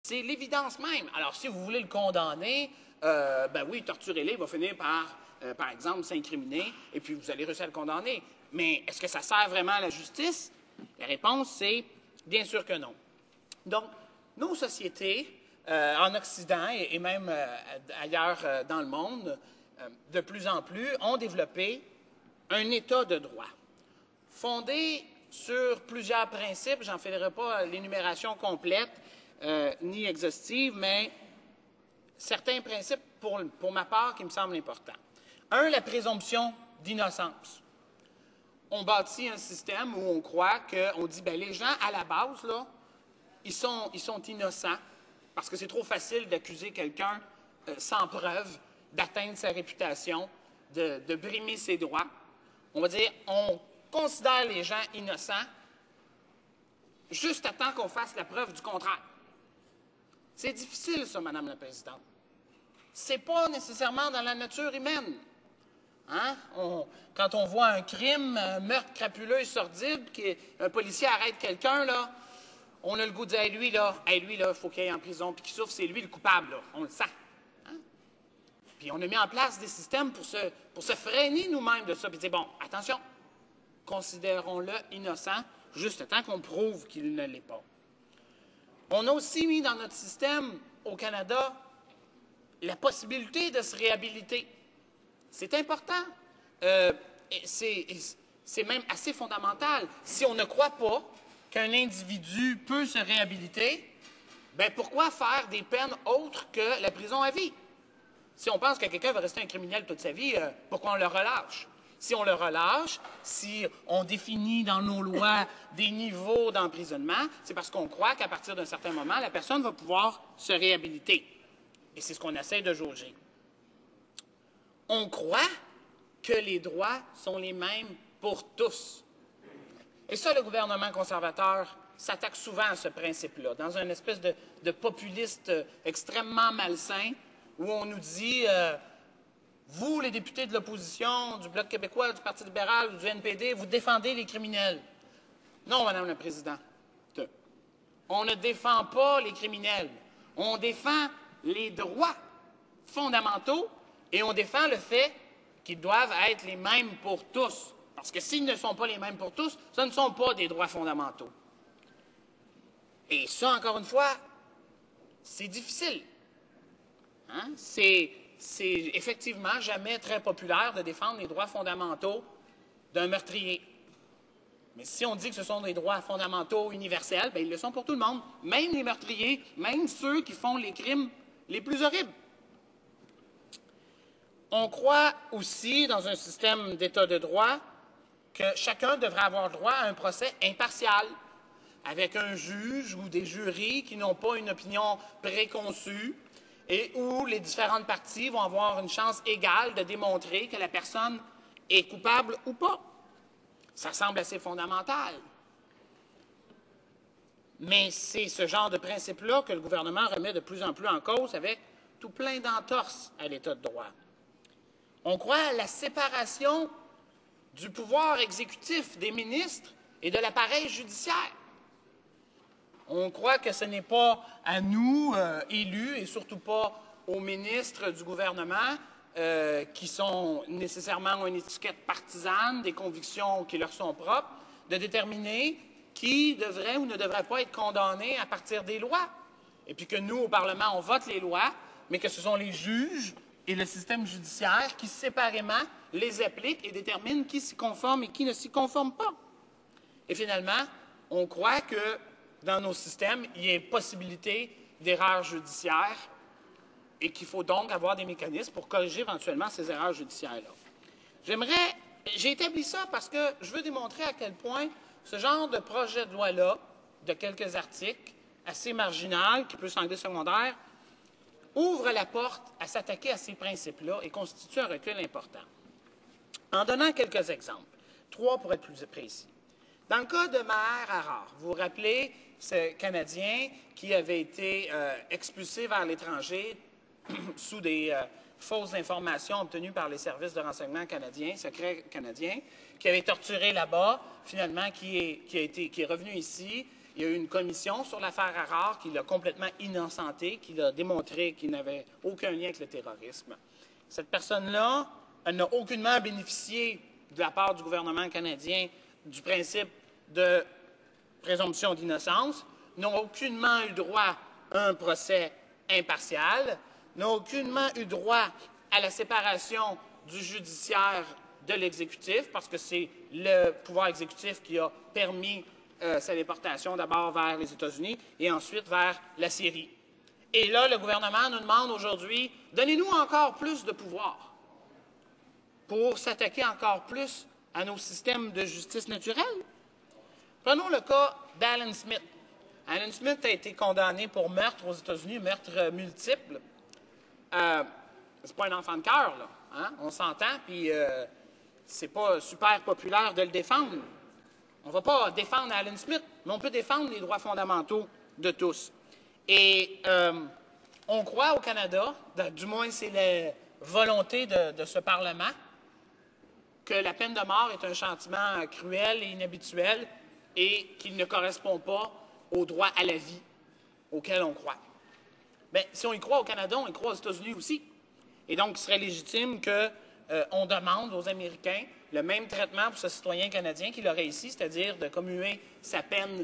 C'est l'évidence même. Alors, si vous voulez le condamner, ben oui, torturez-le, il va finir par exemple, s'incriminer, et puis vous allez réussir à le condamner. Mais est-ce que ça sert vraiment à la justice? La réponse, c'est bien sûr que non. Donc, nos sociétés, en Occident et même ailleurs dans le monde, de plus en plus, ont développé un État de droit, fondé sur plusieurs principes. Je n'en ferai pas l'énumération complète ni exhaustive, mais certains principes, pour ma part, qui me semblent importants. Un, la présomption d'innocence. On bâtit un système où on croit qu'on dit, bien, les gens, à la base, là, ils sont innocents, parce que c'est trop facile d'accuser quelqu'un sans preuve, d'atteindre sa réputation, de brimer ses droits. On va dire, on considère les gens innocents juste à temps qu'on fasse la preuve du contraire. C'est difficile, ça, Madame la Présidente. C'est pas nécessairement dans la nature humaine. Hein? Quand on voit un crime, un meurtre crapuleux et sordide, qu'un policier arrête quelqu'un, là, on a le goût de dire, hey, lui, là, il faut qu'il aille en prison, puis qu'il souffre, c'est lui le coupable, là. On le sent. Hein? Puis on a mis en place des systèmes pour se freiner nous-mêmes de ça, puis dire, bon, attention, considérons-le innocent, juste tant qu'on prouve qu'il ne l'est pas. On a aussi mis dans notre système, au Canada, la possibilité de se réhabiliter. C'est important. C'est même assez fondamental. Si on ne croit pas qu'un individu peut se réhabiliter, bien pourquoi faire des peines autres que la prison à vie? Si on pense que quelqu'un va rester un criminel toute sa vie, pourquoi on le relâche? Si on le relâche, si on définit dans nos lois des niveaux d'emprisonnement, c'est parce qu'on croit qu'à partir d'un certain moment, la personne va pouvoir se réhabiliter. Et c'est ce qu'on essaie de jauger. On croit que les droits sont les mêmes pour tous. Et ça, le gouvernement conservateur s'attaque souvent à ce principe-là, dans une espèce de populiste extrêmement malsain, où on nous dit vous, les députés de l'opposition, du Bloc québécois, du Parti libéral, du NPD, vous défendez les criminels. Non, Madame la Présidente. On ne défend pas les criminels. On défend les droits fondamentaux et on défend le fait qu'ils doivent être les mêmes pour tous. Parce que s'ils ne sont pas les mêmes pour tous, ce ne sont pas des droits fondamentaux. Et ça, encore une fois, c'est difficile. Hein? C'est effectivement jamais très populaire de défendre les droits fondamentaux d'un meurtrier. Mais si on dit que ce sont des droits fondamentaux universels, bien, ils le sont pour tout le monde, même les meurtriers, même ceux qui font les crimes les plus horribles. On croit aussi, dans un système d'État de droit, que chacun devrait avoir droit à un procès impartial, avec un juge ou des jurys qui n'ont pas une opinion préconçue et où les différentes parties vont avoir une chance égale de démontrer que la personne est coupable ou pas. Ça semble assez fondamental. Mais c'est ce genre de principe-là que le gouvernement remet de plus en plus en cause avec tout plein d'entorses à l'État de droit. On croit à la séparation du pouvoir exécutif des ministres et de l'appareil judiciaire. On croit que ce n'est pas à nous, élus, et surtout pas aux ministres du gouvernement, qui sont nécessairement une étiquette partisane, des convictions qui leur sont propres, de déterminer qui devrait ou ne devrait pas être condamné à partir des lois. Et puis que nous, au Parlement, on vote les lois, mais que ce sont les juges et le système judiciaire qui, séparément, les appliquent et déterminent qui s'y conforme et qui ne s'y conforme pas. Et finalement, on croit que dans nos systèmes, il y ait possibilité d'erreurs judiciaires et qu'il faut donc avoir des mécanismes pour corriger éventuellement ces erreurs judiciaires-là. J'ai établi ça parce que je veux démontrer à quel point ce genre de projet de loi-là, de quelques articles, assez marginal, qui peut sembler secondaire, ouvre la porte à s'attaquer à ces principes-là et constitue un recul important. En donnant quelques exemples, 3 pour être plus précis. Dans le cas de Maher Arar, vous vous rappelez ce Canadien qui avait été expulsé vers l'étranger sous des fausses informations obtenues par les services de renseignement canadiens, secrets canadiens, qui avait torturé là-bas, finalement qui est revenu ici. Il y a eu une commission sur l'affaire Harare qui l'a complètement innocenté, qui l'a démontré qu'il n'avait aucun lien avec le terrorisme. Cette personne-là, elle n'a aucunement bénéficié de la part du gouvernement canadien du principe de présomption d'innocence, n'a aucunement eu droit à un procès impartial, n'a aucunement eu droit à la séparation du judiciaire de l'exécutif, parce que c'est le pouvoir exécutif qui a permis sa déportation d'abord vers les États-Unis et ensuite vers la Syrie. Et là, le gouvernement nous demande aujourd'hui, donnez-nous encore plus de pouvoir pour s'attaquer encore plus à nos systèmes de justice naturelle. Prenons le cas d'Alan Smith. Alan Smith a été condamné pour meurtre aux États-Unis, meurtre multiple. C'est pas un enfant de cœur, là. Hein? On s'entend, puis c'est pas super populaire de le défendre. On ne va pas défendre Alan Smith, mais on peut défendre les droits fondamentaux de tous. Et on croit au Canada, du moins c'est la volonté de ce Parlement, que la peine de mort est un châtiment cruel et inhabituel et qu'il ne correspond pas au droit à la vie auquel on croit. Bien, si on y croit au Canada, on y croit aux États-Unis aussi. Et donc, il serait légitime qu'on demande aux Américains le même traitement pour ce citoyen canadien qu'il aurait ici, c'est-à-dire de commuer sa peine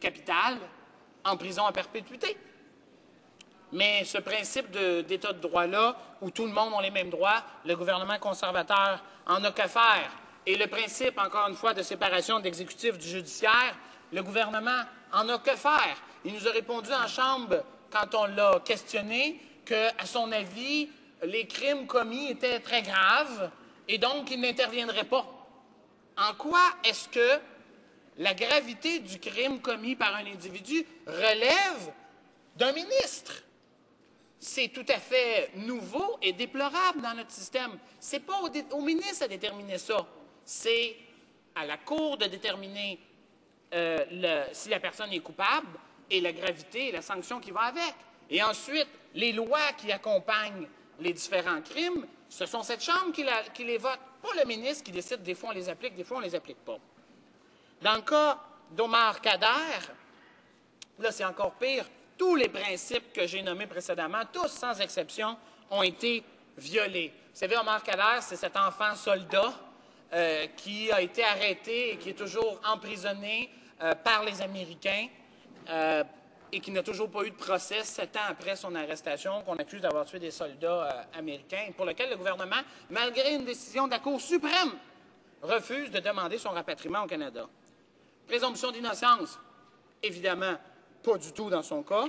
capitale en prison à perpétuité. Mais ce principe d'État de droit-là, où tout le monde a les mêmes droits, le gouvernement conservateur en a que faire. Et le principe, encore une fois, de séparation de l'exécutif du judiciaire, le gouvernement en a que faire. Il nous a répondu en Chambre, quand on l'a questionné, qu'à son avis, les crimes commis étaient très graves et donc il n'interviendrait pas. En quoi est-ce que la gravité du crime commis par un individu relève d'un ministre? C'est tout à fait nouveau et déplorable dans notre système. Ce n'est pas au ministre à déterminer ça. C'est à la Cour de déterminer si la personne est coupable et la gravité et la sanction qui va avec. Et ensuite, les lois qui accompagnent les différents crimes, ce sont cette Chambre qui les vote, pas le ministre qui décide, des fois on les applique, des fois on ne les applique pas. Dans le cas d'Omar Khadr, là c'est encore pire, tous les principes que j'ai nommés précédemment, tous sans exception, ont été violés. Vous savez, Omar Khadr, c'est cet enfant soldat qui a été arrêté et qui est toujours emprisonné par les Américains et qui n'a toujours pas eu de procès 7 ans après son arrestation, qu'on accuse d'avoir tué des soldats américains, pour lequel le gouvernement, malgré une décision de la Cour suprême, refuse de demander son rapatriement au Canada. Présomption d'innocence, évidemment, pas du tout dans son cas.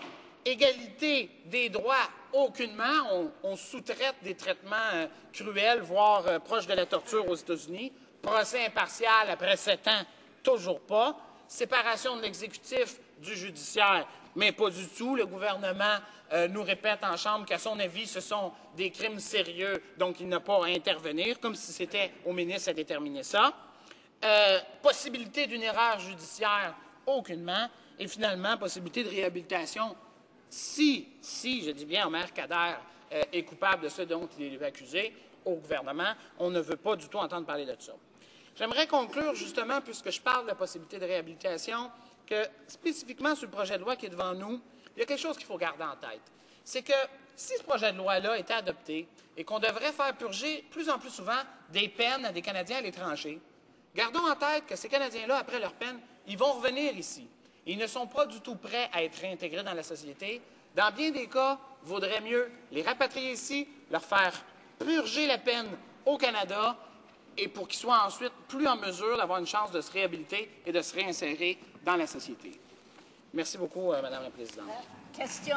Égalité des droits, aucunement. On sous-traite des traitements cruels, voire proches de la torture aux États-Unis. Procès impartial après 7 ans, toujours pas. Séparation de l'exécutif du judiciaire, mais pas du tout. Le gouvernement nous répète en Chambre qu'à son avis, ce sont des crimes sérieux, donc il n'a pas à intervenir, comme si c'était au ministre à déterminer ça. Possibilité d'une erreur judiciaire, aucunement. Et finalement, possibilité de réhabilitation si je dis bien, Omar Khadr est coupable de ce dont il est accusé au gouvernement. On ne veut pas du tout entendre parler de ça. J'aimerais conclure, justement, puisque je parle de la possibilité de réhabilitation, que spécifiquement sur le projet de loi qui est devant nous, il y a quelque chose qu'il faut garder en tête. C'est que si ce projet de loi-là était adopté et qu'on devrait faire purger plus en plus souvent des peines à des Canadiens à l'étranger, gardons en tête que ces Canadiens-là, après leur peine, ils vont revenir ici. Ils ne sont pas du tout prêts à être réintégrés dans la société. Dans bien des cas, il vaudrait mieux les rapatrier ici, leur faire purger la peine au Canada et pour qu'ils soient ensuite plus en mesure d'avoir une chance de se réhabiliter et de se réinsérer dans la société. Merci beaucoup, Madame la Présidente. Question.